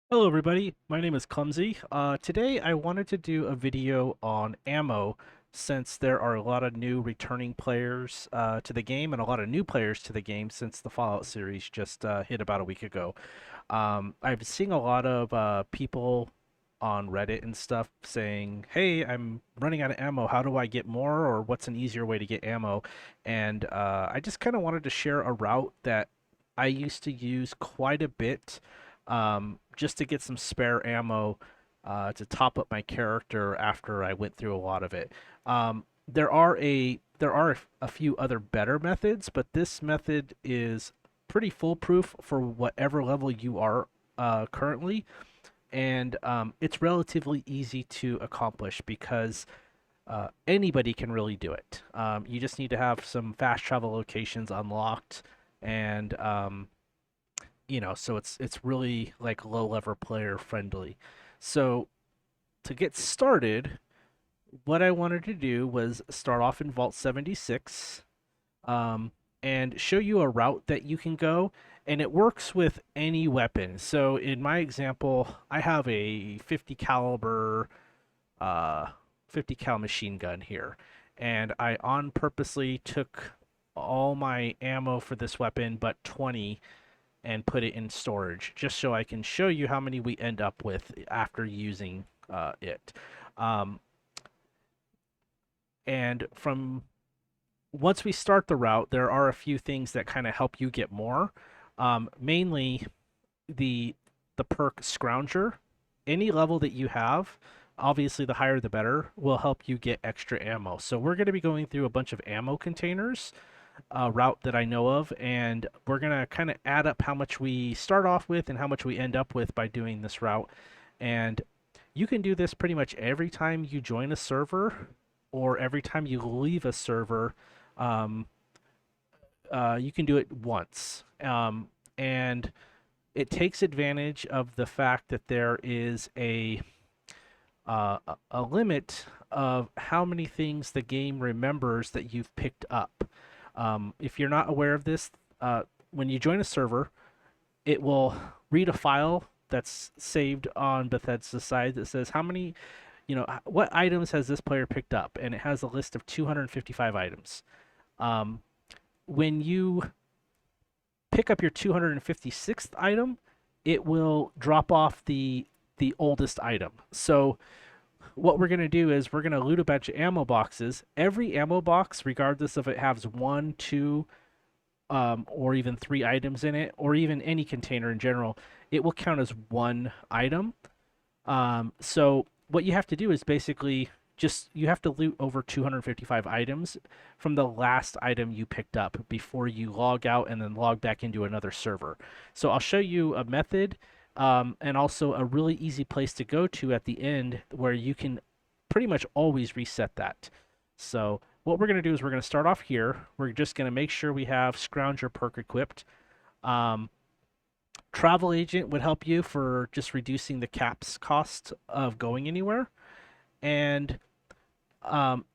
Hello everybody, my name is Clumsy. Today I wanted to do a video on ammo since there are a lot of new returning players to the game and a lot of new players to the game since the Fallout series just hit about a week ago. I've seen a lot of people on Reddit and stuff saying, "Hey, I'm running out of ammo. How do I get more? Or what's an easier way to get ammo?" And I just kind of wanted to share a route that I used to use quite a bit, just to get some spare ammo to top up my character after I went through a lot of it. There are a few other better methods, but this method is pretty foolproof for whatever level you are currently, and it's relatively easy to accomplish because anybody can really do it. You just need to have some fast travel locations unlocked, and so it's really like low level player friendly. So to get started, what I wanted to do was start off in Vault 76, um, and show you a route that you can go, and it works with any weapon. So in my example, I have a 50 caliber, uh, 50 cal machine gun here, and I on purposely took all my ammo for this weapon, but 20, and put it in storage, just so I can show you how many we end up with after using it. Um, and from once we start the route, there are a few things that kind of help you get more. Mainly the the perk Scrounger. Any level that you have, obviously the higher the better, will help you get extra ammo. So we're going to be going through a bunch of ammo containers, route that I know of, and we're going to kind of add up how much we start off with and how much we end up with by doing this route. And you can do this pretty much every time you join a server or every time you leave a server. Um, you can do it once. And it takes advantage of the fact that there is a limit of how many things the game remembers that you've picked up. If you're not aware of this, when you join a server, it will read a file that's saved on Bethesda's side that says how many, what items has this player picked up, and it has a list of 255 items. Um, when you pick up your 256th item, it will drop off the oldest item. So what we're going to do is we're going to loot a bunch of ammo boxes. Every ammo box, regardless if it has one, two, or even three items in it, or even any container in general, it will count as one item. So what you have to do is basically just you have to loot over 255 items from the last item you picked up before you log out and then log back into another server. So I'll show you a method, and also a really easy place to go to at the end where you can pretty much always reset that. So what we're going to do is we're going to start off here. We're just going to make sure we have Scrounger perk equipped. Um, Travel agent would help you for just reducing the caps cost of going anywhere. And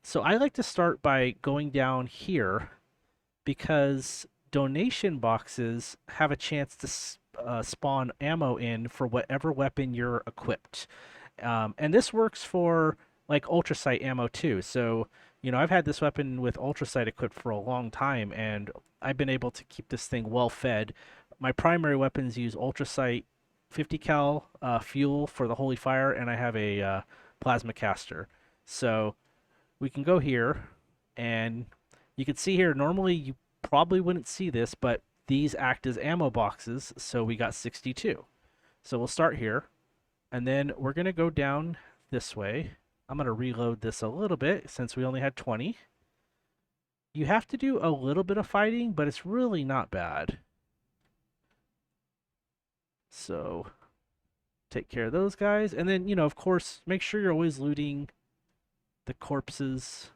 so I like to start by going down here because donation boxes have a chance to spawn ammo in for whatever weapon you're equipped. And this works for like ultrasight ammo too. So, I've had this weapon with ultrasight equipped for a long time, and I've been able to keep this thing well fed. My primary weapons use ultrasight 50 cal fuel for the holy fire, and I have a plasma caster. So we can go here, and you can see here, normally you probably wouldn't see this, but these act as ammo boxes, so we got 62. So we'll start here, and then we're going to go down this way. I'm going to reload this a little bit since we only had 20. You have to do a little bit of fighting, but it's really not bad. So take care of those guys. And then, of course, make sure you're always looting the corpses.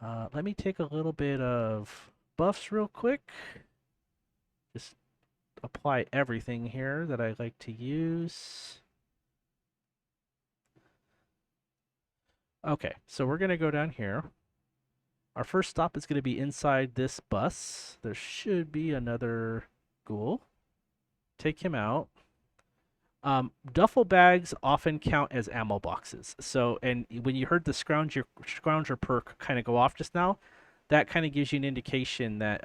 Let me take a little bit of buffs real quick. Just apply everything here that I like to use. Okay, so we're going to go down here. Our first stop is going to be inside this bus. There should be another ghoul. Take him out. Duffel bags often count as ammo boxes. So, and when you heard the scrounger perk kind of go off just now, that kind of gives you an indication that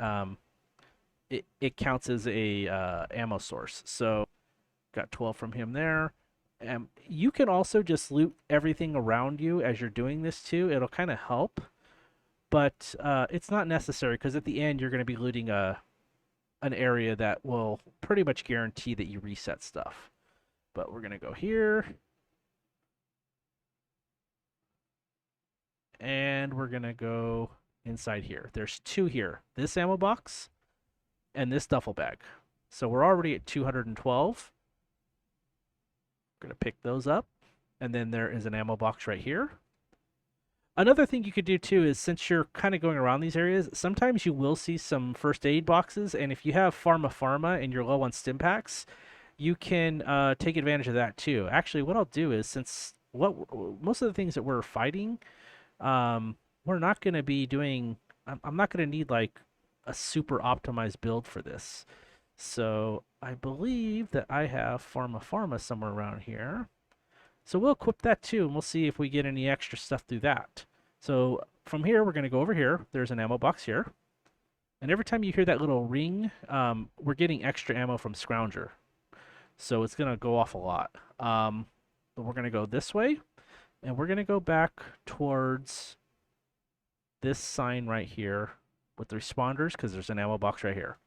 it counts as a ammo source. So, got 12 from him there. You can also just loot everything around you as you're doing this too. It'll kind of help, but it's not necessary because at the end you're going to be looting an area that will pretty much guarantee that you reset stuff. But we're going to go here. And we're going to go inside here. There's two here. This ammo box and this duffel bag. So we're already at 212. We're going to pick those up. And then there is an ammo box right here. Another thing you could do too is since you're kind of going around these areas, sometimes you will see some first aid boxes. And if you have Pharma and you're low on stim packs, you can take advantage of that too. Actually, what I'll do is since most of the things that we're fighting, we're not going to be doing. I'm not going to need like a super optimized build for this. So I believe that I have Pharma somewhere around here. So we'll equip that too, and we'll see if we get any extra stuff through that. So from here, we're going to go over here. There's an ammo box here. And every time you hear that little ring, we're getting extra ammo from Scrounger. So it's going to go off a lot. But we're going to go this way, and we're going to go back towards this sign right here with the responders because there's an ammo box right here.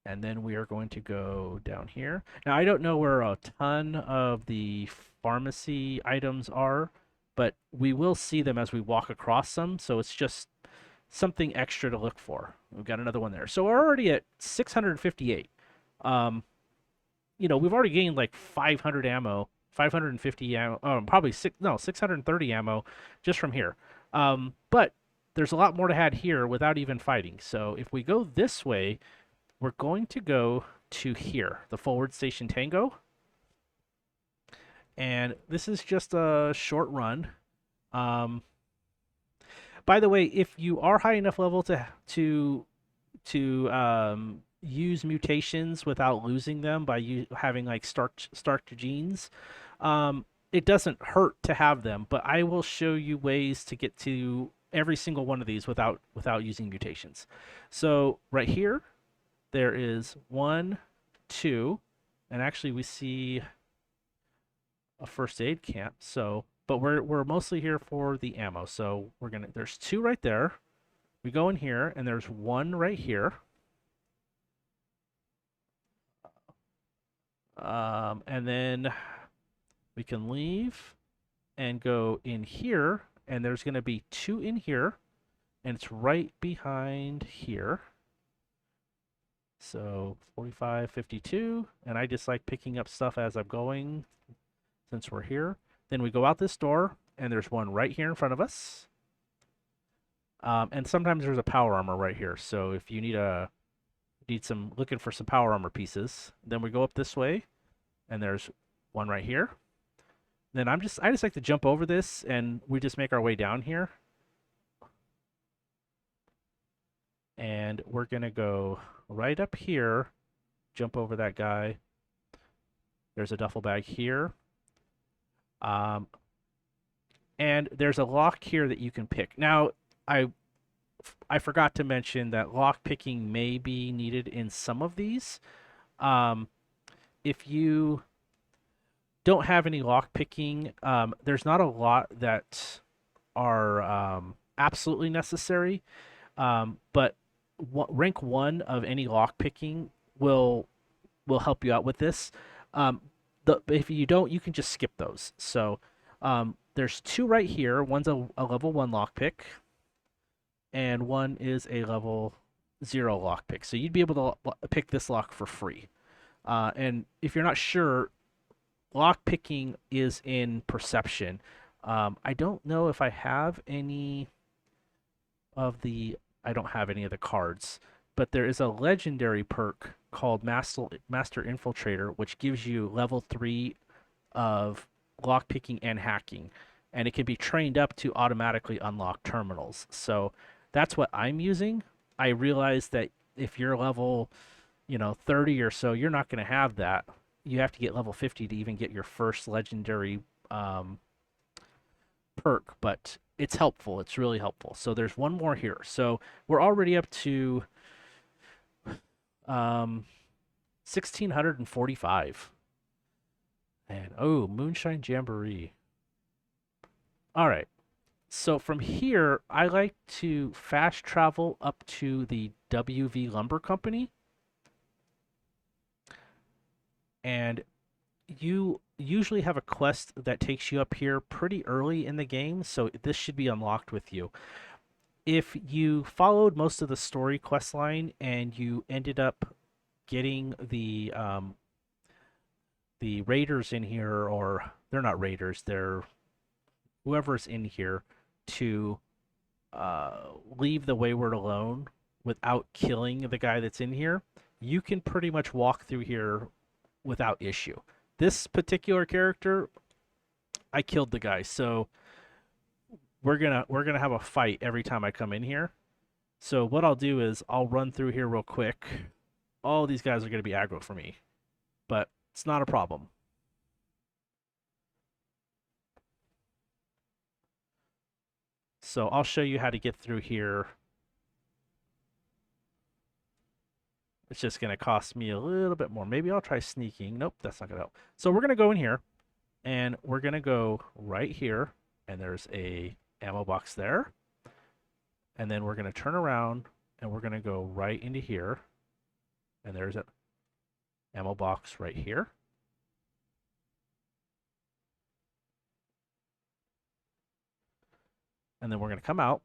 And then we are going to go down here. Now, I don't know where a ton of the pharmacy items are, but we will see them as we walk across them. So it's just something extra to look for. We've got another one there. So we're already at 658. We've already gained like 500 ammo, 550 ammo, probably 630 ammo just from here. But there's a lot more to add here without even fighting. So if we go this way, we're going to go to here, the forward station Tango. And this is just a short run. By the way, if you are high enough level to use mutations without losing them by having like starch genes, it doesn't hurt to have them. But I will show you ways to get to every single one of these without using mutations. So right here, there is 1, 2, and actually we see a first aid camp. So, but we're mostly here for the ammo. So there's 2 right there. We go in here, and there's 1 right here. And then we can leave and go in here, and there's going to be 2 in here, and it's right behind here. So 45, 52, and I just like picking up stuff as I'm going since we're here. Then we go out this door, and there's 1 right here in front of us. And sometimes there's a power armor right here. So if you looking for some power armor pieces, then we go up this way, and there's 1 right here. Then I just like to jump over this, and we just make our way down here. And we're gonna go right up here, jump over that guy. There's a duffel bag here. And there's a lock here that you can pick. Now, I forgot to mention that lock picking may be needed in some of these. If you don't have any lock picking, there's not a lot that are absolutely necessary. But rank 1 of any lock picking will help you out with this. If you don't, you can just skip those. So there's 2 right here. One's a level 1 lockpick, and 1 is a level 0 lockpick. So you'd be able to pick this lock for free. And if you're not sure, lock picking is in perception. I don't know if I have any of the. I don't have any of the cards, but there is a legendary perk called Master Infiltrator, which gives you level 3 of lockpicking and hacking, and it can be trained up to automatically unlock terminals. So that's what I'm using. I realize that if you're level, 30 or so, you're not going to have that. you have to get level 50 to even get your first legendary um, perk, but it's helpful. It's really helpful. So there's one more here. So we're already up to 1645. And oh, Moonshine Jamboree. All right. So from here, I like to fast travel up to the WV Lumber Company, and you usually have a quest that takes you up here pretty early in the game, so this should be unlocked with you. If you followed most of the story quest line and you ended up getting the raiders in here, or they're not raiders, they're whoever's in here, to leave the Wayward alone without killing the guy that's in here, you can pretty much walk through here without issue. This particular character, I killed the guy, so we're gonna have a fight every time I come in here. So what I'll do is I'll run through here real quick. All these guys are gonna be aggro for me, but it's not a problem. So I'll show you how to get through here. It's just going to cost me a little bit more. Maybe I'll try sneaking. Nope, that's not going to help. So we're going to go in here, and we're going to go right here, and there's a ammo box there. And then we're going to turn around, and we're going to go right into here, and there's an ammo box right here. And then we're going to come out.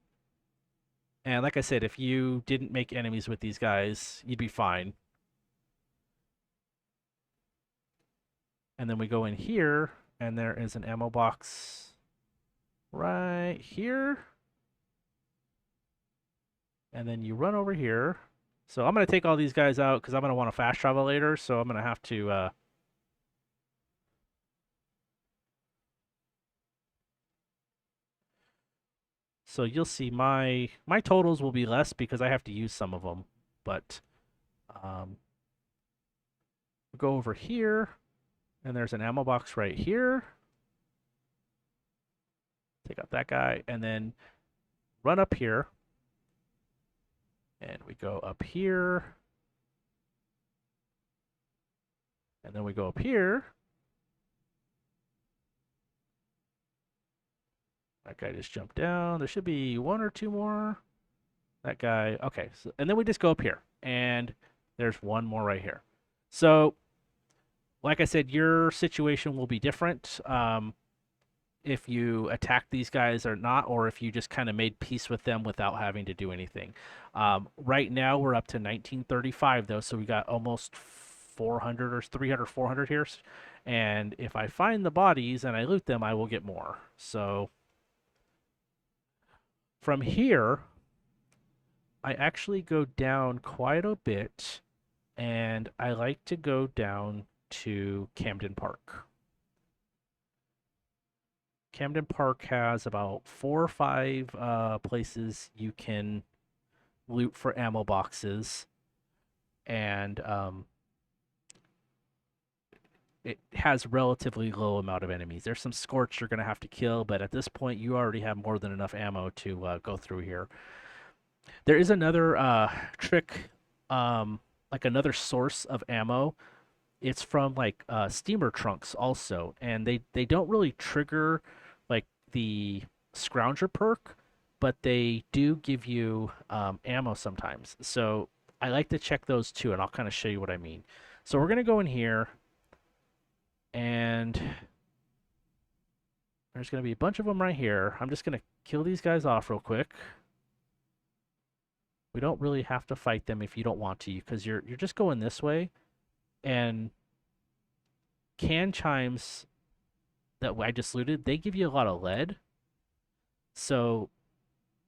And like I said, if you didn't make enemies with these guys, you'd be fine. And then we go in here, and there is an ammo box right here. And then you run over here. So I'm going to take all these guys out because I'm going to want to fast travel later. So I'm going to have to... So you'll see my totals will be less because I have to use some of them. But go over here, and there's an ammo box right here. Take out that guy, and then run up here. And we go up here. And then we go up here. That guy just jumped down. There should be one or two more. That guy. Okay. So, and then we just go up here. And there's one more right here. So, like I said, your situation will be different if you attack these guys or not, or if you just kind of made peace with them without having to do anything. Right now, we're up to 1935, though. So we got almost 400 or 300, 400 here. And if I find the bodies and I loot them, I will get more. So... From here, I actually go down quite a bit, and I like to go down to Camden Park. Camden Park has about 4 or 5 places you can loot for ammo boxes, and it has relatively low amount of enemies. There's some Scorch you're going to have to kill, but at this point you already have more than enough ammo to go through here. There is another trick, like another source of ammo. It's from like steamer trunks also, and they don't really trigger like the Scrounger perk, but they do give you ammo sometimes. So I like to check those too, and I'll kind of show you what I mean. So we're going to go in here, and there's going to be a bunch of them right here. I'm just going to kill these guys off real quick. We don't really have to fight them if you don't want to, because you're just going this way. And can chimes that I just looted, they give you a lot of lead. So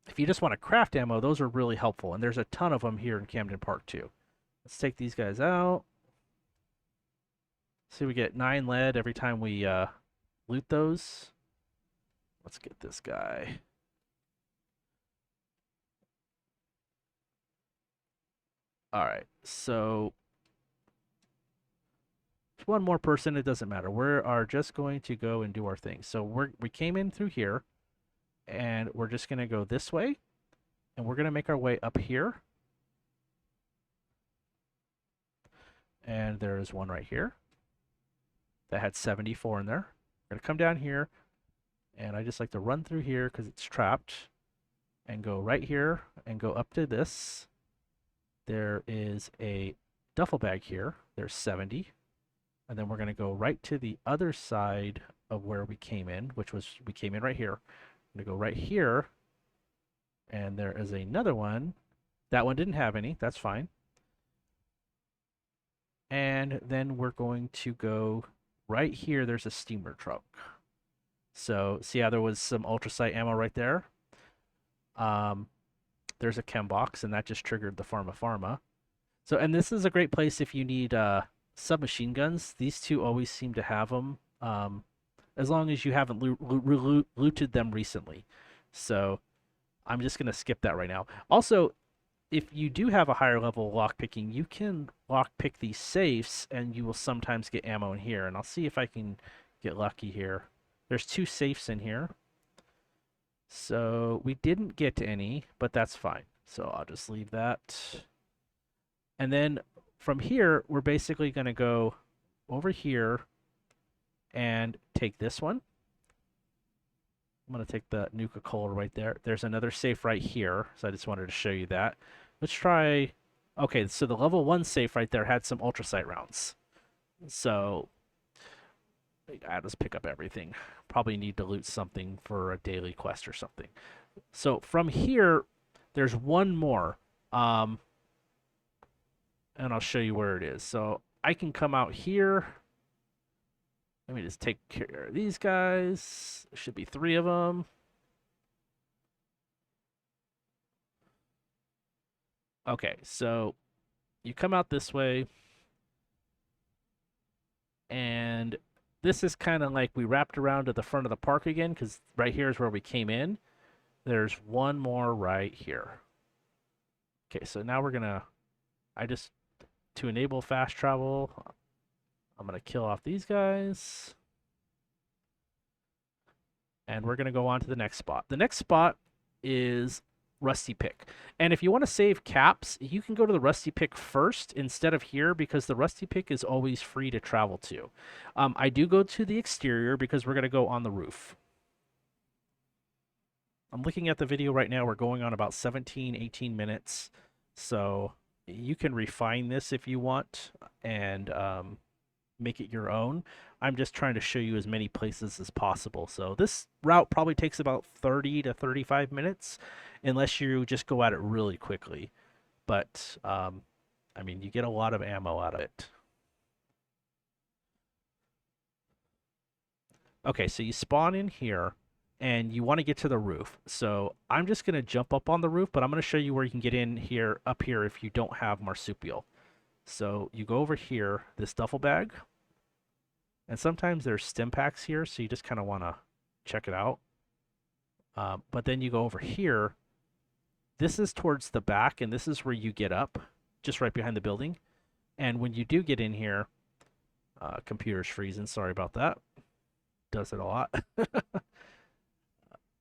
if you just want to craft ammo, those are really helpful. And there's a ton of them here in Camden Park too. Let's take these guys out. See, we get 9 lead every time we loot those. Let's get this guy. All right, so it's one more person, it doesn't matter. We are just going to go and do our thing. So we came in through here, and we're just going to go this way, and we're going to make our way up here. And there's one right here that had 74 in there. We're going to come down here, and I just like to run through here because it's trapped, and go right here and go up to this. There is a duffel bag here. There's 70. And then we're going to go right to the other side of where we came in, which was, we came in right here. I'm going to go right here, and there is another one. That one didn't have any. That's fine. And then we're going to go right here. There's a steamer truck. So see how there was some ultrasight ammo right there? There's a chem box, and that just triggered the Pharma. So, and this is a great place if you need submachine guns. These two always seem to have them, as long as you haven't looted them recently. So I'm just going to skip that right now. Also, if you do have a higher level lockpicking, you can lockpick these safes, and you will sometimes get ammo in here. And I'll see if I can get lucky here. There's 2 safes in here. So we didn't get any, but that's fine. So I'll just leave that. And then from here, we're basically going to go over here and take this one. I'm going to take the Nuka-Cola right there. There's another safe right here, so I just wanted to show you that. Let's try... Okay, so the level 1 safe right there had some ultrasight rounds. So I'll just pick up everything. Probably need to loot something for a daily quest or something. So from here, there's one more. And I'll show you where it is. So I can come out here. Let me just take care of these guys. There should be 3 of them. Okay, so you come out this way. And this is kind of like we wrapped around to the front of the park again, because right here is where we came in. There's one more right here. Okay, so now we're going to... To enable fast travel, I'm going to kill off these guys. And we're going to go on to the next spot. The next spot is Rusty Pick. And if you want to save caps, you can go to the Rusty Pick first instead of here, because the Rusty Pick is always free to travel to. I do go to the exterior because we're going to go on the roof. I'm looking at the video right now. We're going on about 17, 18 minutes. So you can refine this if you want and make it your own. I'm just trying to show you as many places as possible. So this route probably takes about 30 to 35 minutes unless you just go at it really quickly. But, I mean, you get a lot of ammo out of it. Okay, so you spawn in here, and you want to get to the roof. So I'm just going to jump up on the roof, but I'm going to show you where you can get in here, up here, if you don't have marsupial. So you go over here, this duffel bag, and sometimes there's stim packs here, so you just kind of want to check it out. But then you go over here. This is towards the back, and this is where you get up, just right behind the building. And when you do get in here, computer's freezing, sorry about that. Does it a lot.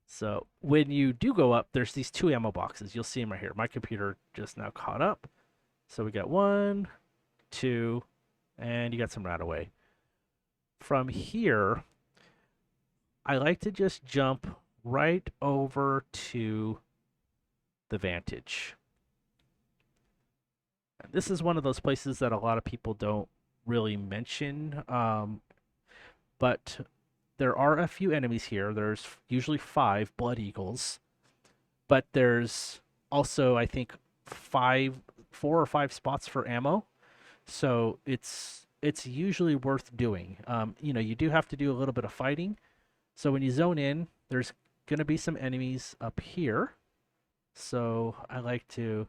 So when you do go up, there's these 2 ammo boxes. You'll see them right here. My computer just now caught up. So we got 1, 2, and you got some RadAway. From here, I like to just jump right over to the Vantage. And this is one of those places that a lot of people don't really mention, but there are a few enemies here. There's usually 5 Blood Eagles, but there's also, I think, 4 or 5 spots for ammo. So it's usually worth doing. You know, you do have to do a little bit of fighting. So when you zone in, there's going to be some enemies up here. So I like to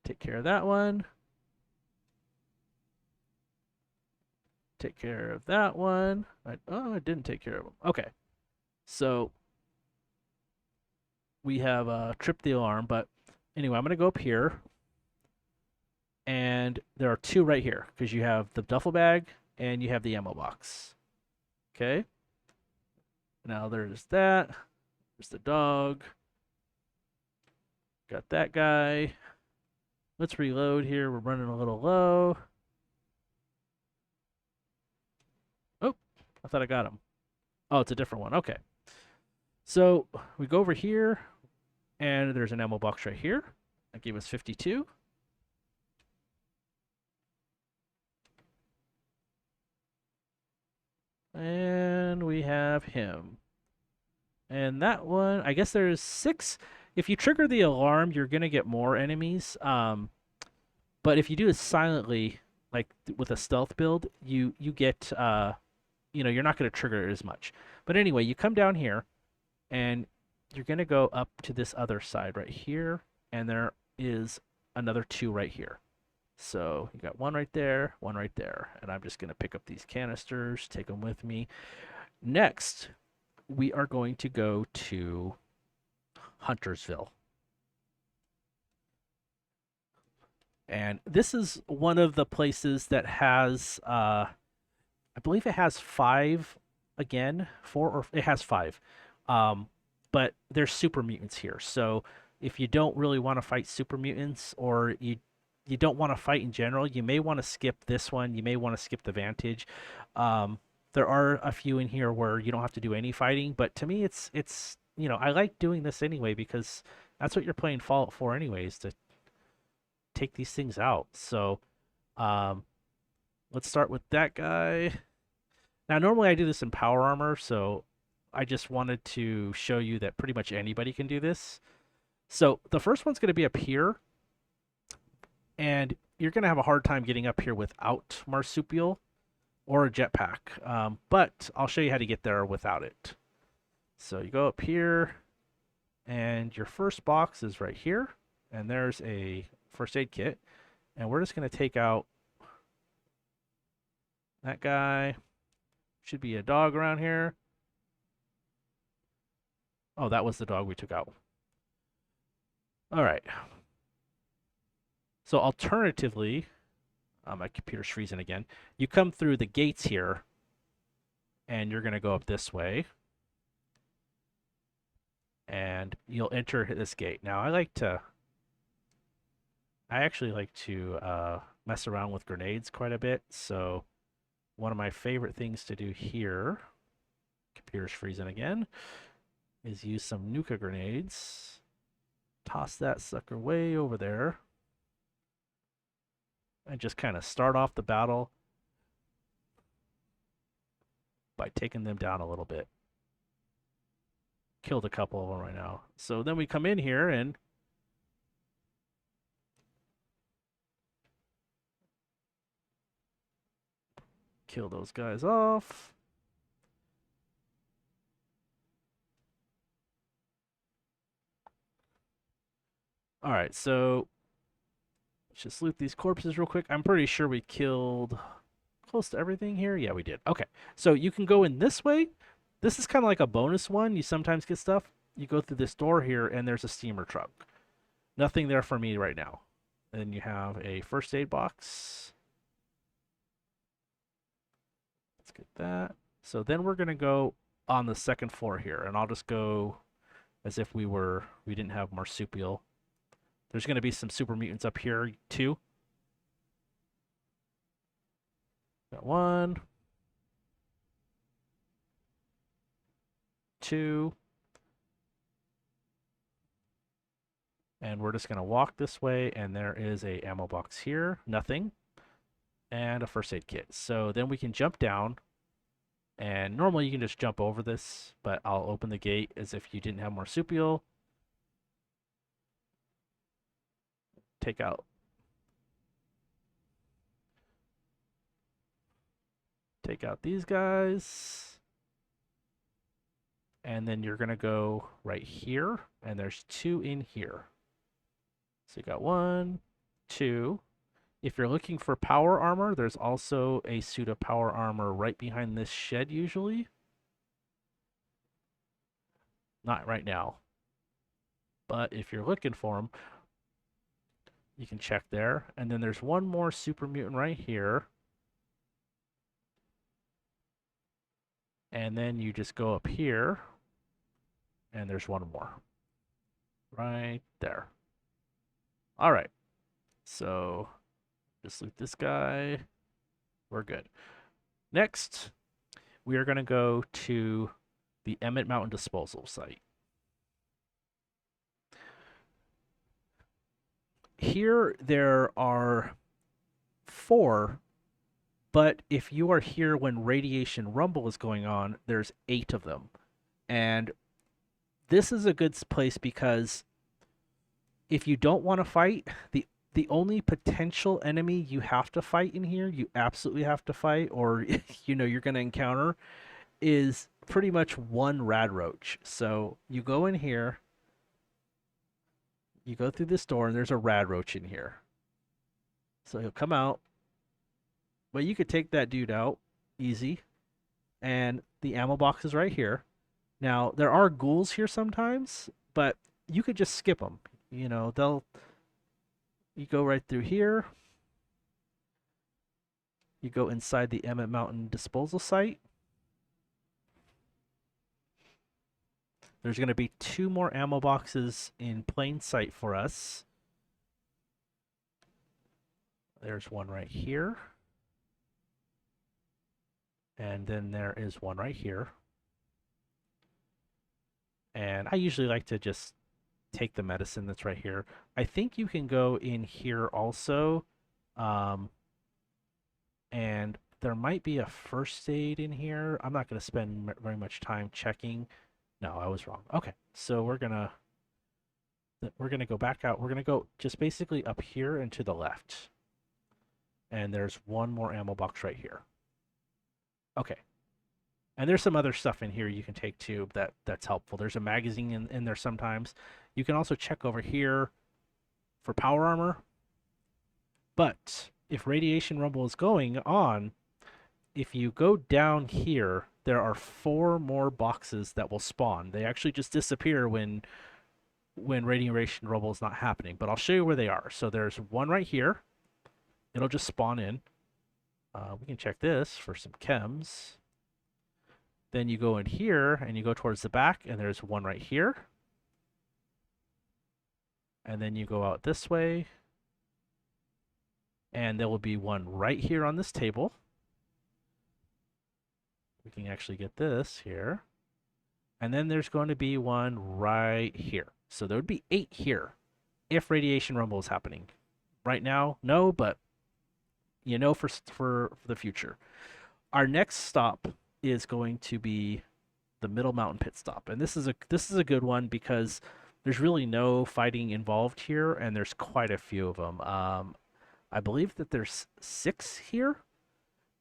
take care of that one. Take care of that one. I didn't take care of them. Okay. So we have tripped the alarm, but anyway, I'm going to go up here. And And there are two right here because you have the duffel bag and you have the ammo box. Okay. Now there's that. There's the dog. Got that guy. Let's reload here. We're running a little low. Oh, I thought I got him. Oh, it's a different one. Okay. So we go over here, and there's an ammo box right here. That gave us 52. And we have him. And that one, I guess there's 6. If you trigger the alarm, you're going to get more enemies. But if you do it silently, like with a stealth build, you get, you're not going to trigger it as much. But anyway, you come down here, and you're going to go up to this other side right here, and there is another 2 right here. So you got one right there, and I'm just going to pick up these canisters, take them with me. Next, we are going to go to Huntersville. And this is one of the places that has, I believe it has 5 again, 4 or it has 5. But there's super mutants here. So if you don't really want to fight super mutants, or you don't want to fight in general, you may want to skip this one. You may want to skip the Vantage. There are a few in here where you don't have to do any fighting, but to me, it's I like doing this anyway because that's what you're playing Fallout for anyways, to take these things out. So let's start with that guy. Now, normally I do this in power armor, so I just wanted to show you that pretty much anybody can do this. So the first one's going to be up here, and you're going to have a hard time getting up here without marsupial or a jetpack. But I'll show you how to get there without it. So you go up here, and your first box is right here, and there's a first aid kit. And we're just going to take out that guy. Should be a dog around here. Oh, that was the dog we took out. All right. So alternatively, my computer's freezing again. You come through the gates here, and you're going to go up this way. And you'll enter this gate. Now, I actually like to mess around with grenades quite a bit. So one of my favorite things to do here, computer's freezing again, is use some Nuka grenades. Toss that sucker way over there. And just kind of start off the battle by taking them down a little bit. Killed a couple of them right now. So then we come in here and kill those guys off. All right, so let's just loot these corpses real quick. I'm pretty sure we killed close to everything here. Yeah, we did. Okay, so you can go in this way. This is kind of like a bonus one. You sometimes get stuff. You go through this door here, and there's a steamer truck. Nothing there for me right now. And then you have a first aid box. Let's get that. So then we're going to go on the second floor here, and I'll just go as if we didn't have marsupial. There's going to be some super mutants up here too. Got 1, 2, and we're just going to walk this way, and there is a ammo box here, nothing, and a first aid kit. So then we can jump down, and normally you can just jump over this, but I'll open the gate as if you didn't have marsupial. Take out these guys, and then you're gonna go right here, and there's 2 in here. So you got 1, 2. If you're looking for power armor, there's also a suit of power armor right behind this shed usually. Not right now, but if you're looking for them, You can check there. And then there's one more super mutant right here. And then you just go up here, and there's one more. Right there. All right. So just loot this guy. We're good. Next, we are going to go to the Emmet Mountain Disposal site. Here there are 4, but if you are here when Radiation Rumble is going on, there's 8 of them. And this is a good place because if you don't want to fight, the only potential enemy you have to fight in here, you absolutely have to fight, or you're going to encounter, is pretty much one rad roach. So you go in here, you go through this door, and there's a rad roach in here. So he'll come out, but you could take that dude out easy, and the ammo box is right here. Now there are ghouls here sometimes, but you could just skip them. You go right through here. You go inside the Emmet Mountain Disposal site. There's going to be 2 more ammo boxes in plain sight for us. There's one right here. And then there is one right here. And I usually like to just take the medicine that's right here. I think you can go in here also. And there might be a first aid in here. I'm not going to spend very much time checking. No, I was wrong. Okay, so we're gonna go back out. We're gonna go just basically up here and to the left. And there's one more ammo box right here. Okay. And there's some other stuff in here you can take too that's helpful. There's a magazine in there sometimes. You can also check over here for power armor. But if Radiation Rumble is going on, if you go down here, there are 4 more boxes that will spawn. They actually just disappear when Radiation Rumble is not happening. But I'll show you where they are. So there's one right here. It'll just spawn in. We can check this for some chems. Then you go in here and you go towards the back, and there's one right here. And then you go out this way, and there will be one right here on this table. We can actually get this here. And then there's going to be one right here. So there would be 8 here if Radiation Rumble is happening. Right now, no, but for the future. Our next stop is going to be the Middle Mountain Pitstop. And this is a good one because there's really no fighting involved here, and there's quite a few of them. I believe that there's 6 here.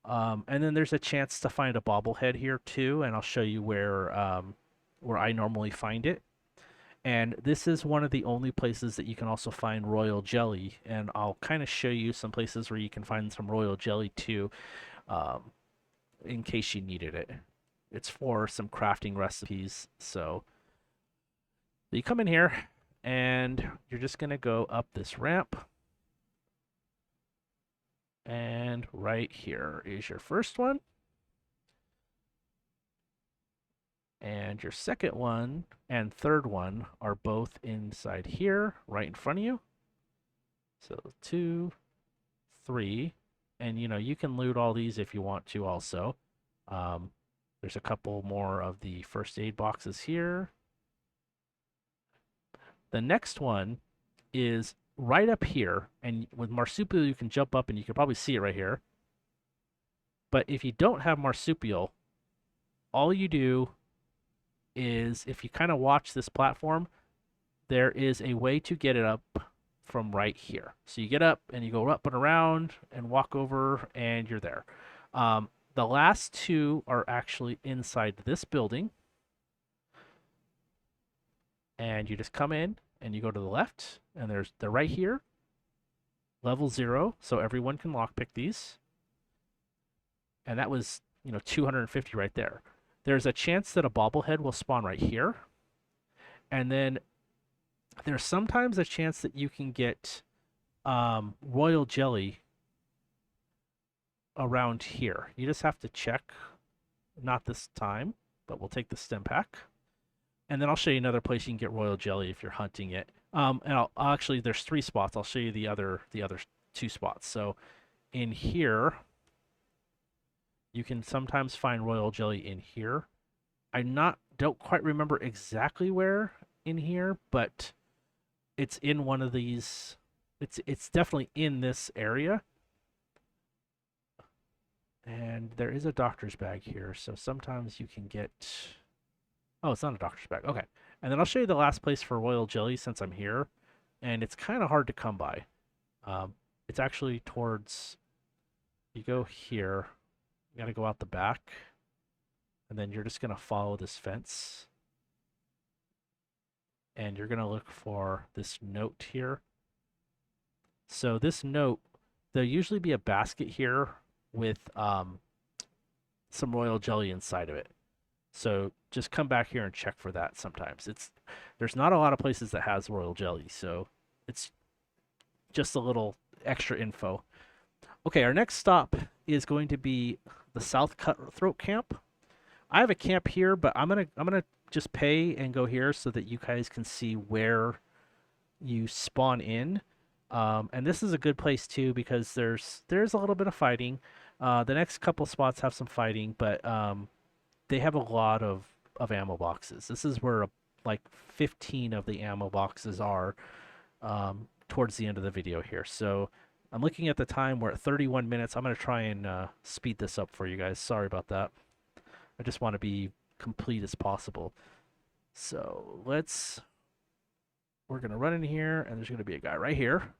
And then there's a chance to find a bobblehead here too, and I'll show you where I normally find it. And this is one of the only places that you can also find royal jelly, and I'll kind of show you some places where you can find some royal jelly too, in case you needed it. It's for some crafting recipes. So you come in here, and you're just gonna go up this ramp. And right here is your first one. And your second one and third one are both inside here, right in front of you. So 2, 3. And you can loot all these if you want to also. There's a couple more of the first aid boxes here. The next one is right up here, and with marsupial you can jump up and you can probably see it right here. But if you don't have marsupial, all you do is, if you kind of watch this platform, there is a way to get it up from right here. So you get up and you go up and around and walk over, and you're there. The last 2 are actually inside this building. And you just come in and you go to the left, and they're right here. Level 0, so everyone can lockpick these. And that was, 250 right there. There's a chance that a bobblehead will spawn right here. And then there's sometimes a chance that you can get royal jelly around here. You just have to check, not this time, but we'll take the stem pack. And then I'll show you another place you can get royal jelly if you're hunting it. And I'll actually, there's 3 spots. I'll show you the other 2 spots. So in here, you can sometimes find royal jelly in here. Don't quite remember exactly where in here, but it's in one of these. It's definitely in this area. And there is a doctor's bag here, so sometimes you can get. Oh, it's not a doctor's bag. Okay. And then I'll show you the last place for royal jelly since I'm here, and it's kind of hard to come by. It's actually towards. You go here. You got to go out the back, and then you're just gonna follow this fence, and you're gonna look for this note here. So this note, there'll usually be a basket here with some royal jelly inside of it. So just come back here and check for that sometimes. There's not a lot of places that has royal jelly, so it's just a little extra info. Okay, our next stop is going to be the South Cutthroat camp. I have a camp here, but I'm gonna just pay and go here so that you guys can see where you spawn in. And this is a good place too because there's a little bit of fighting. The next couple spots have some fighting, but they have a lot of ammo boxes. This is where like 15 of the ammo boxes are towards the end of the video here. So I'm looking at the time. We're at 31 minutes. I'm going to try and speed this up for you guys. Sorry about that. I just want to be complete as possible. So we're going to run in here, and there's going to be a guy right here.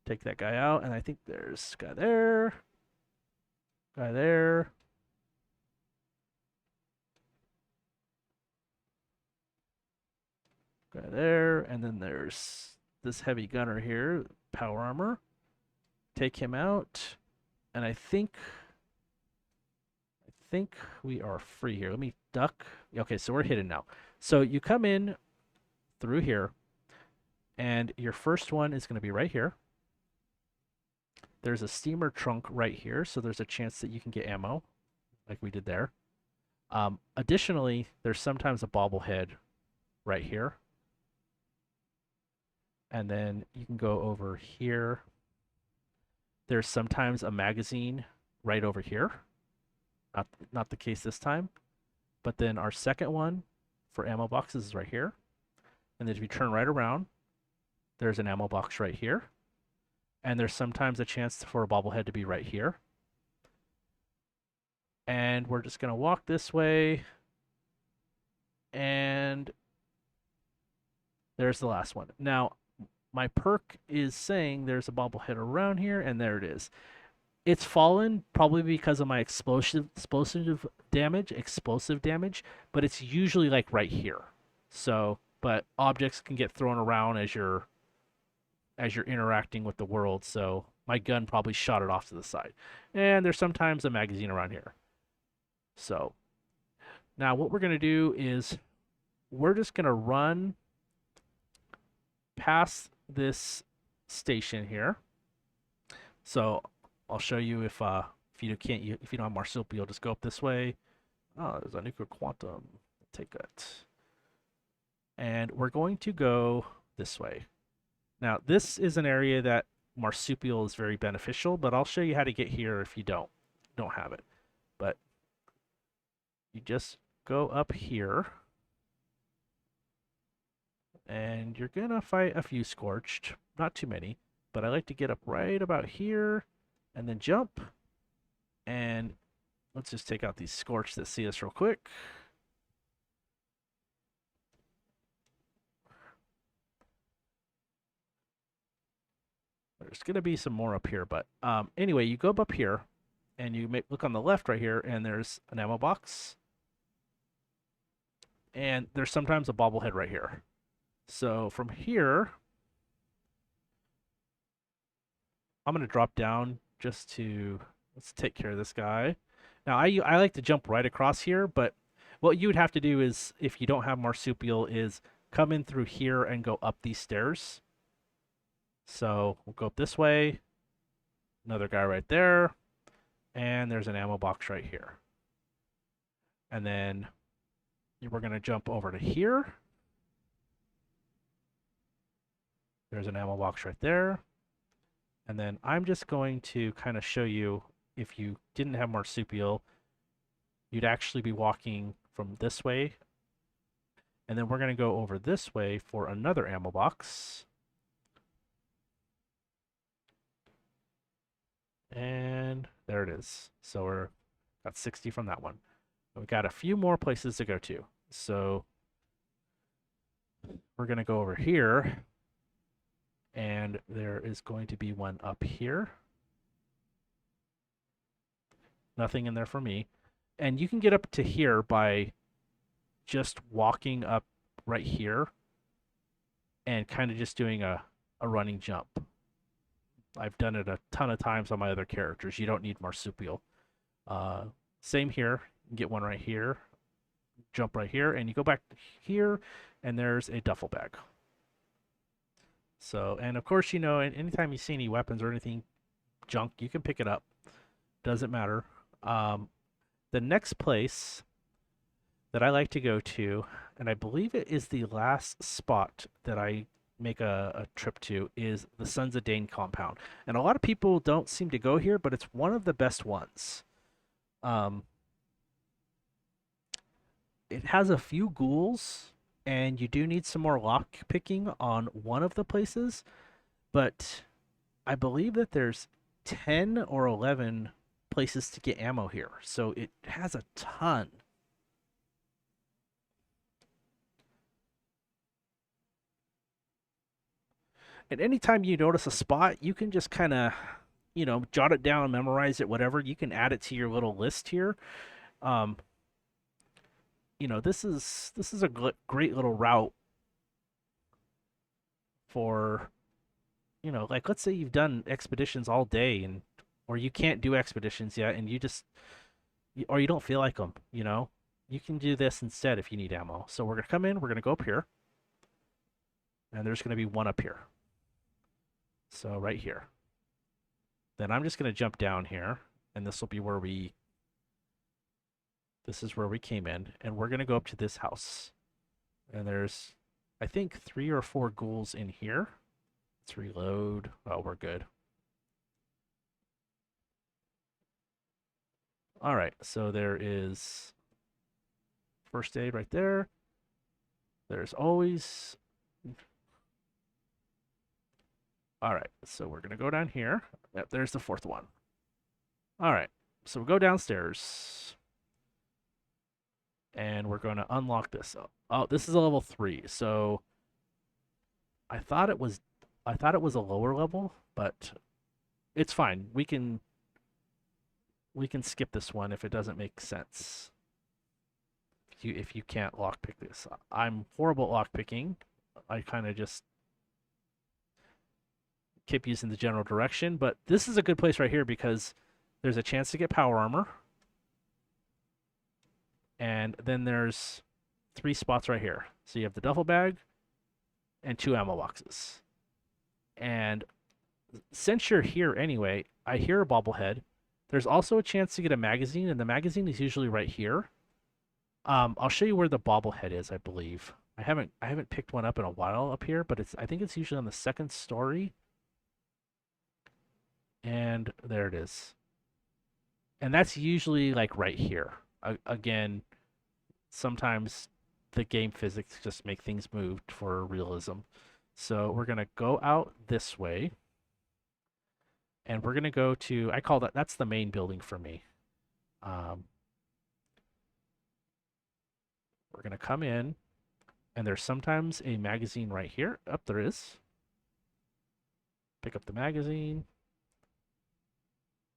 Take that guy out, and I think there's a guy there. Guy there. Guy there, and then there's this heavy gunner here, power armor. Take him out, and I think we are free here. Let me duck. Okay, so we're hidden now. So you come in through here, and your first one is going to be right here. There's a steamer trunk right here, so there's a chance that you can get ammo, like we did there. Additionally, there's sometimes a bobblehead right here. And then you can go over here. There's sometimes a magazine right over here. Not the case this time. But then our second one for ammo boxes is right here. And then if you turn right around, there's an ammo box right here. And there's sometimes a chance for a bobblehead to be right here. And we're just going to walk this way. And there's the last one. Now, my perk is saying there's a bobblehead around here, and there it is. It's fallen probably because of my explosive damage, but it's usually like right here. So, but objects can get thrown around as you're interacting with the world, so my gun probably shot it off to the side. And there's sometimes a magazine around here. So, now what we're going to do is we're just going to run past this station here. So I'll show you if you don't have marsupial, just go up this way. Oh, there's a nuclear quantum. Take it. And we're going to go this way. Now this is an area that marsupial is very beneficial, but I'll show you how to get here if you don't have it. But you just go up here. And you're going to fight a few scorched. Not too many. But I like to get up right about here. And then jump. And let's just take out these scorched that see us real quick. There's going to be some more up here. But anyway, you go up here. And you look on the left right here. And there's an ammo box. And there's sometimes a bobblehead right here. So from here, I'm going to drop down just to, let's take care of this guy. Now, I like to jump right across here, but what you would have to do is, if you don't have marsupial, is come in through here and go up these stairs. So we'll go up this way. Another guy right there. And there's an ammo box right here. And then we're going to jump over to here. There's an ammo box right there. And then I'm just going to kind of show you, if you didn't have marsupial, you'd actually be walking from this way. And then we're going to go over this way for another ammo box. And there it is. So we're got 60 from that one. We've got a few more places to go to. So we're going to go over here. And there is going to be one up here. Nothing in there for me. And you can get up to here by just walking up right here and kind of just doing a running jump. I've done it a ton of times on my other characters. You don't need marsupial. Same here. You can get one right here. Jump right here, and you go back here, and there's a duffel bag. So, and of course, you know, anytime you see any weapons or anything junk, you can pick it up. Doesn't matter. The next place that I like to go to, and I believe it is the last spot that I make a trip to, is the Sons of Dane compound. And a lot of people don't seem to go here, but it's one of the best ones. It has a few ghouls, and you do need some more lock picking on one of the places, but I believe that there's 10 or 11 places to get ammo here, so it has a ton. And anytime you notice a spot, you can just kind of, you know, jot it down, memorize it, whatever. You can add it to your little list here. Um, you know, this is a great little route for, you know, like let's say you've done expeditions all day, and or you can't do expeditions yet, and you just, or you don't feel like them, you know, you can do this instead if you need ammo. So we're gonna come in, we're gonna go up here, and there's gonna be one up here. So right here. Then I'm just gonna jump down here, and this will be where this is where we came in, and we're gonna go up to this house. And there's, I think, 3 or 4 ghouls in here. Let's reload. Oh, we're good. All right, so there is first aid right there. There's always... All right, so we're gonna go down here. Yep, there's the 4th one. All right, so we'll go downstairs. And we're going to unlock this. Oh, this is a level 3. So I thought it was a lower level, but it's fine. We can skip this one if it doesn't make sense. If you can't lockpick this. I'm horrible at lockpicking. I kind of just keep using the general direction, but this is a good place right here because there's a chance to get power armor. And then there's 3 spots right here. So you have the duffel bag and 2 ammo boxes. And since you're here anyway, I hear a bobblehead. There's also a chance to get a magazine, and the magazine is usually right here. I'll show you where the bobblehead is, I believe. I haven't picked one up in a while up here, but I think it's usually on the 2nd story. And there it is. And that's usually like right here. Again, sometimes the game physics just make things move for realism. So we're going to go out this way. And we're going to go to, I call that's the main building for me. We're going to come in, and there's sometimes a magazine right here. Up there is. Pick up the magazine.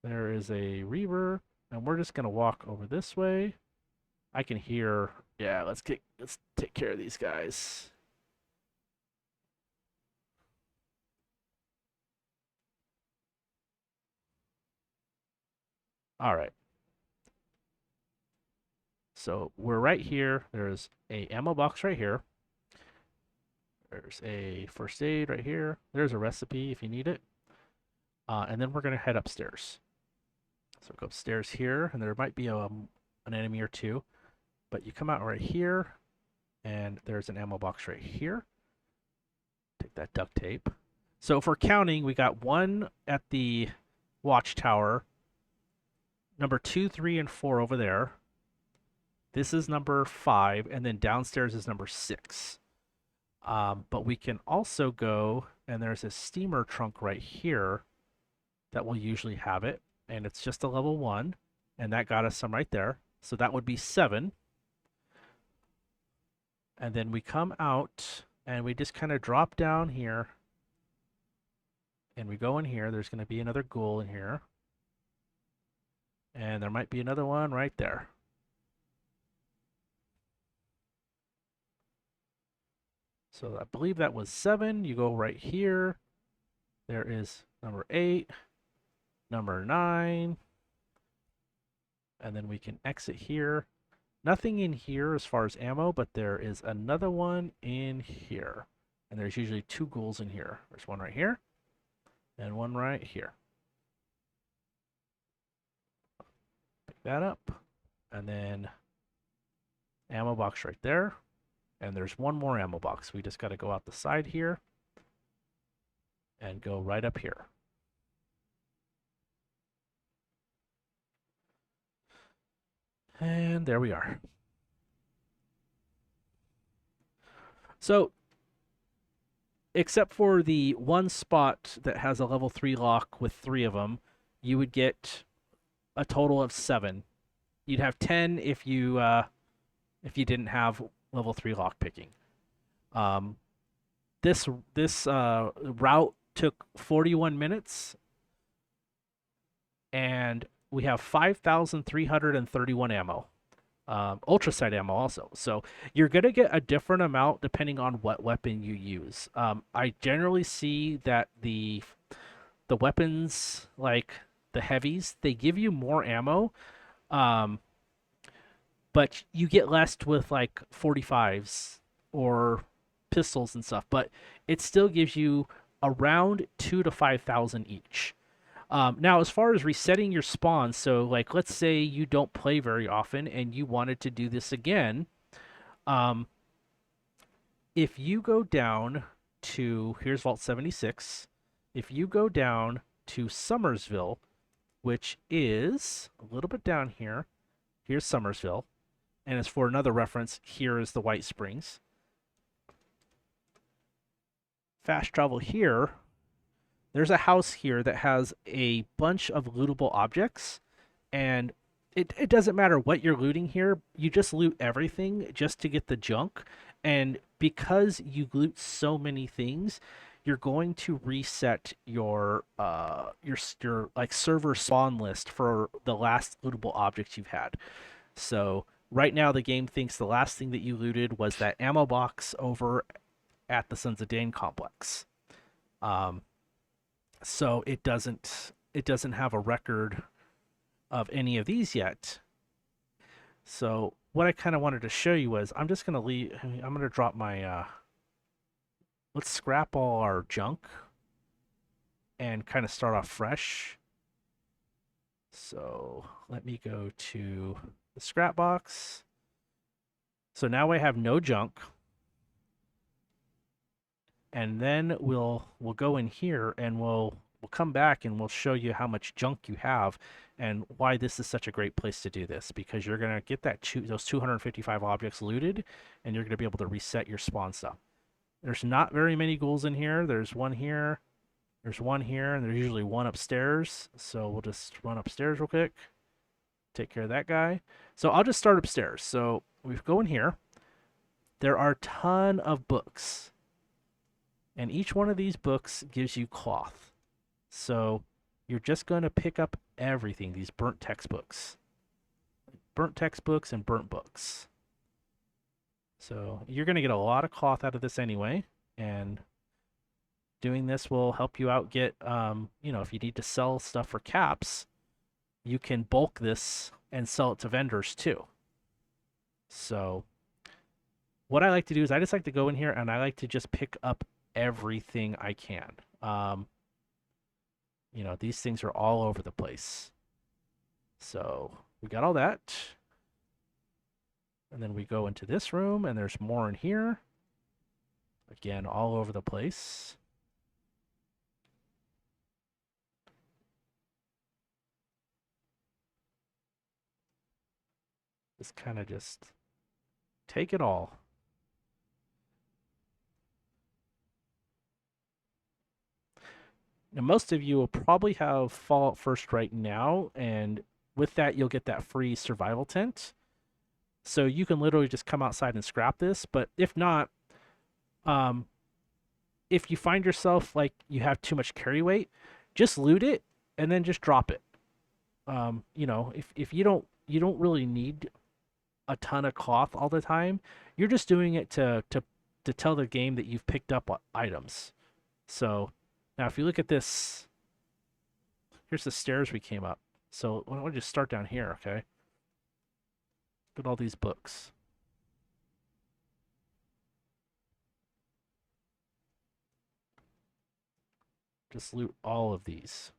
There is a reaver, and we're just going to walk over this way. I can hear, yeah, let's take care of these guys. All right. So we're right here. There's a ammo box right here. There's a first aid right here. There's a recipe if you need it. And then we're going to head upstairs. So go upstairs here, and there might be an enemy or two. But you come out right here, and there's an ammo box right here. Take that duct tape. So if we're counting, we got 1 at the watchtower, number 2, 3, and 4 over there. This is number 5, and then downstairs is number 6. But we can also go, and there's a steamer trunk right here that will usually have it, and it's just a level 1, and that got us some right there. So that would be 7. And then we come out, and we just kind of drop down here, and we go in here. There's going to be another ghoul in here, and there might be another one right there. So I believe that was 7. You go right here. There is number 8, number 9, and then we can exit here. Nothing in here as far as ammo, but there is another one in here. And there's usually 2 ghouls in here. There's one right here, and one right here. Pick that up, and then ammo box right there. And there's one more ammo box. We just got to go out the side here and go right up here. And there we are. So, except for the one spot that has a level 3 lock with 3 of them, you would get a total of 7. You'd have 10 if you didn't have level 3 lock picking. This route took 41 minutes, and we have 5,331 ammo. Ultrasight ammo also. So you're going to get a different amount depending on what weapon you use. I generally see that the weapons, like the heavies, they give you more ammo, but you get less with like 45s or pistols and stuff. But it still gives you around 2,000 to 5,000 each. Now, as far as resetting your spawn, so like let's say you don't play very often and you wanted to do this again, if you go down to, here's Vault 76, if you go down to Summersville, which is a little bit down here, here's Summersville, and as for another reference, here is the White Springs. Fast travel here. There's a house here that has a bunch of lootable objects, and it doesn't matter what you're looting here. You just loot everything just to get the junk, and because you loot so many things, you're going to reset your like server spawn list for the last lootable objects you've had. So right now the game thinks the last thing that you looted was that ammo box over at the Sons of Dane complex. So it doesn't have a record of any of these yet. So what I kind of wanted to show you was I'm just going to drop my let's scrap all our junk and kind of start off fresh. So let me go to the scrap box. So now I have no junk. And then we'll go in here and we'll come back and we'll show you how much junk you have and why this is such a great place to do this, because you're going to get those 255 objects looted and you're going to be able to reset your spawn stuff. There's not very many ghouls in here. There's one here, there's one here, and there's usually one upstairs. So we'll just run upstairs real quick, take care of that guy. So I'll just start upstairs. So we go in here. There are a ton of books. And each one of these books gives you cloth. So you're just going to pick up everything, these burnt textbooks. Burnt textbooks and burnt books. So you're going to get a lot of cloth out of this anyway. And doing this will help you out get, if you need to sell stuff for caps, you can bulk this and sell it to vendors too. So what I like to do is I just like to go in here and I like to just pick up everything I can. Um, these things are all over the place. So we got all that. And then we go into this room and there's more in here. Again, all over the place. Just kind of just take it all. Now, most of you will probably have Fallout First right now, and with that, you'll get that free survival tent. So you can literally just come outside and scrap this. But if not, um, if you find yourself like you have too much carry weight, just loot it and then just drop it. If you don't really need a ton of cloth all the time, you're just doing it to tell the game that you've picked up items. So now if you look at this, here's the stairs we came up. So why don't we just start down here, okay? Look at all these books. Just loot all of these.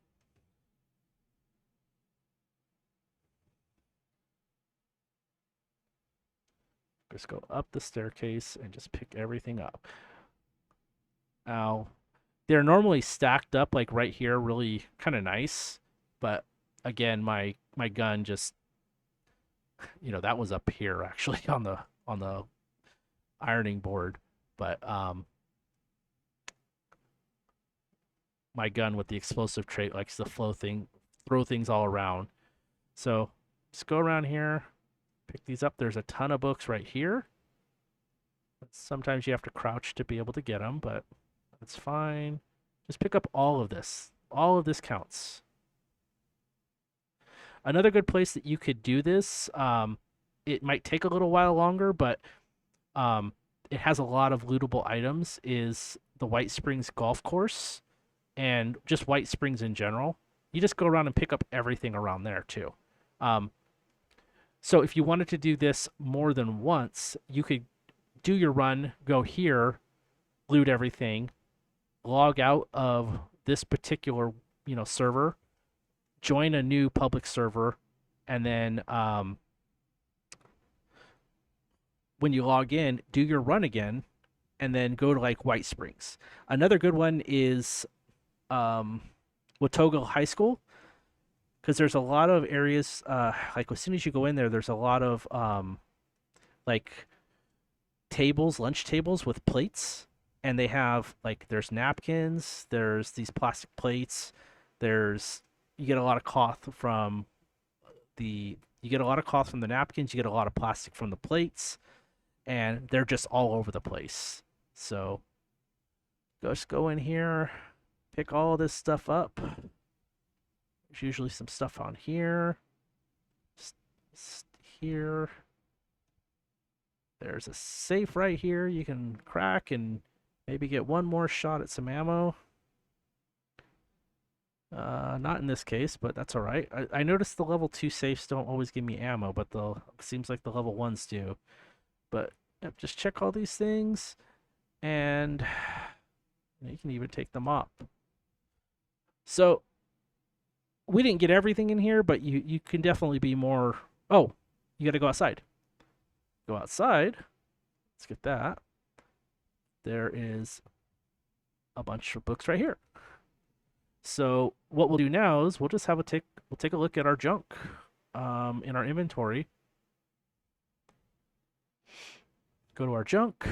Just go up the staircase and just pick everything up. Now, they're normally stacked up like right here, really kind of nice. But again, my gun just, that was up here actually on the ironing board. But my gun with the explosive trait likes to throw things all around. So just go around here, pick these up. There's a ton of books right here. Sometimes you have to crouch to be able to get them, but that's fine. Just pick up all of this. All of this counts. Another good place that you could do this, it might take a little while longer, but it has a lot of lootable items, is the White Springs Golf Course and just White Springs in general. You just go around and pick up everything around there too. Um, so if you wanted to do this more than once, you could do your run, go here, loot everything, log out of this particular server, join a new public server, and then when you log in, do your run again, and then go to like White Springs. Another good one is Watauga High School, because there's a lot of areas like as soon as you go in there, there's a lot of like lunch tables with plates, and they have like there's napkins, there's these plastic plates, you get a lot of cloth from the napkins, you get a lot of plastic from the plates, and they're just all over the place. So just go in here, pick all this stuff up. There's usually some stuff on here. Here. There's a safe right here you can crack and maybe get one more shot at some ammo. Not in this case, but that's all right. I noticed the level 2 safes don't always give me ammo, but seems like the level 1s do. But yep, just check all these things, and you can even take them up. So we didn't get everything in here, but you can definitely be more. Oh, you got to go outside. Go outside. Let's get that. There is a bunch of books right here. So what we'll do now is we'll just take a look at our junk in our inventory. Go to our junk.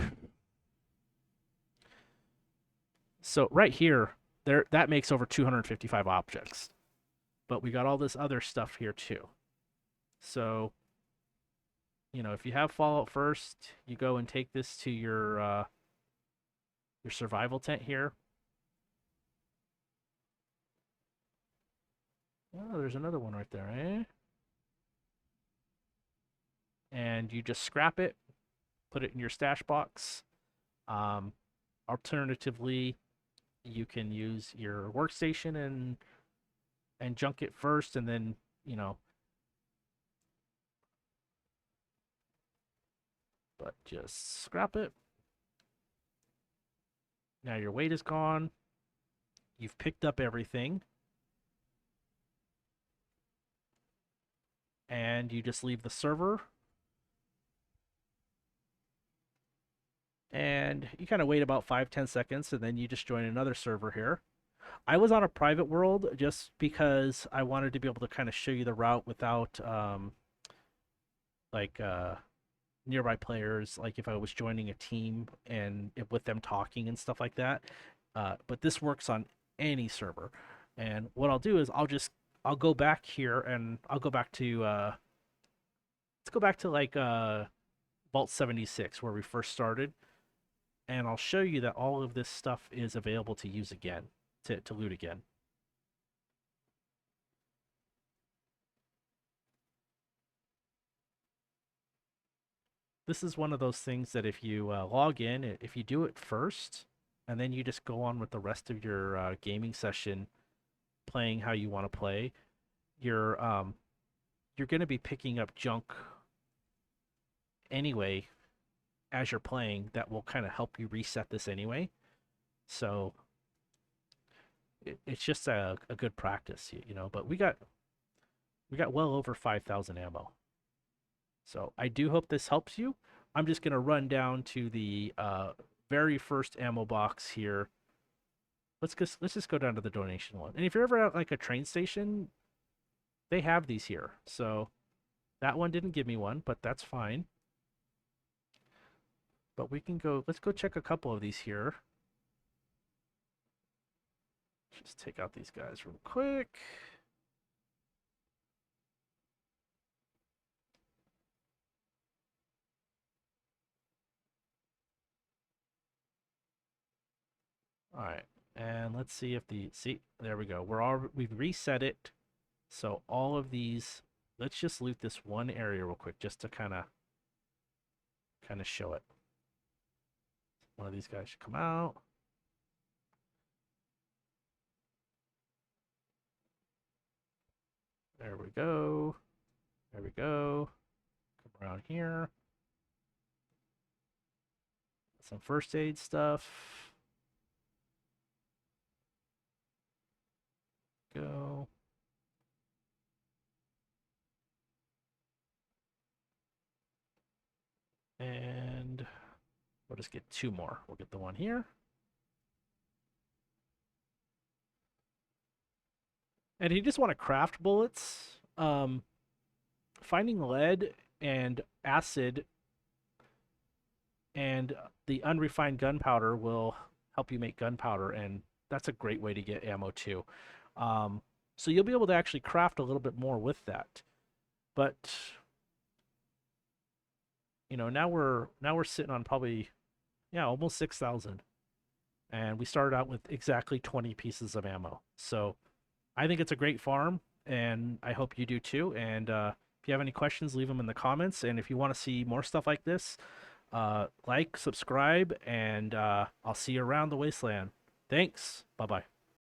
So right here, that makes over 255 objects. But we got all this other stuff here too. So, if you have Fallout First, you go and take this to your survival tent here. Oh, there's another one right there, eh? And you just scrap it, put it in your stash box. Alternatively, you can use your workstation and junk it first, and then but but just scrap it. Now your weight is gone. You've picked up everything. And you just leave the server. And you kind of wait about 5-10 seconds, and then you just join another server here. I was on a private world just because I wanted to be able to kind of show you the route without like nearby players, like if I was joining a team and with them talking and stuff like that. But this works on any server. And what I'll do is I'll go back here and I'll go back to let's go back to like Vault 76 where we first started, and I'll show you that all of this stuff is available to use again, to loot again. This is one of those things that if you log in, if you do it first, and then you just go on with the rest of your gaming session, playing how you want to play, you're going to be picking up junk anyway as you're playing that will kind of help you reset this anyway. So it's just a good practice, you know. But we got well over 5,000 ammo. So I do hope this helps you. I'm just going to run down to the very first ammo box here. Let's just go down to the donation one. And if you're ever at like a train station, they have these here. So that one didn't give me one, but that's fine. But we can go, let's go check a couple of these here. Just take out these guys real quick. All right, and let's see if there we go. We've reset it. So all of these, let's just loot this one area real quick just to kind of show it. One of these guys should come out. There we go. There we go. Come around here. Some first aid stuff. Go. And we'll just get two more. We'll get the one here. And if you just want to craft bullets, finding lead and acid and the unrefined gunpowder will help you make gunpowder, and that's a great way to get ammo too. So you'll be able to actually craft a little bit more with that. But you know, now we're sitting on probably almost 6,000, and we started out with exactly 20 pieces of ammo. So I think it's a great farm, and I hope you do too. And if you have any questions, leave them in the comments. And if you want to see more stuff like this, like, subscribe, and I'll see you around the wasteland. Thanks. Bye bye.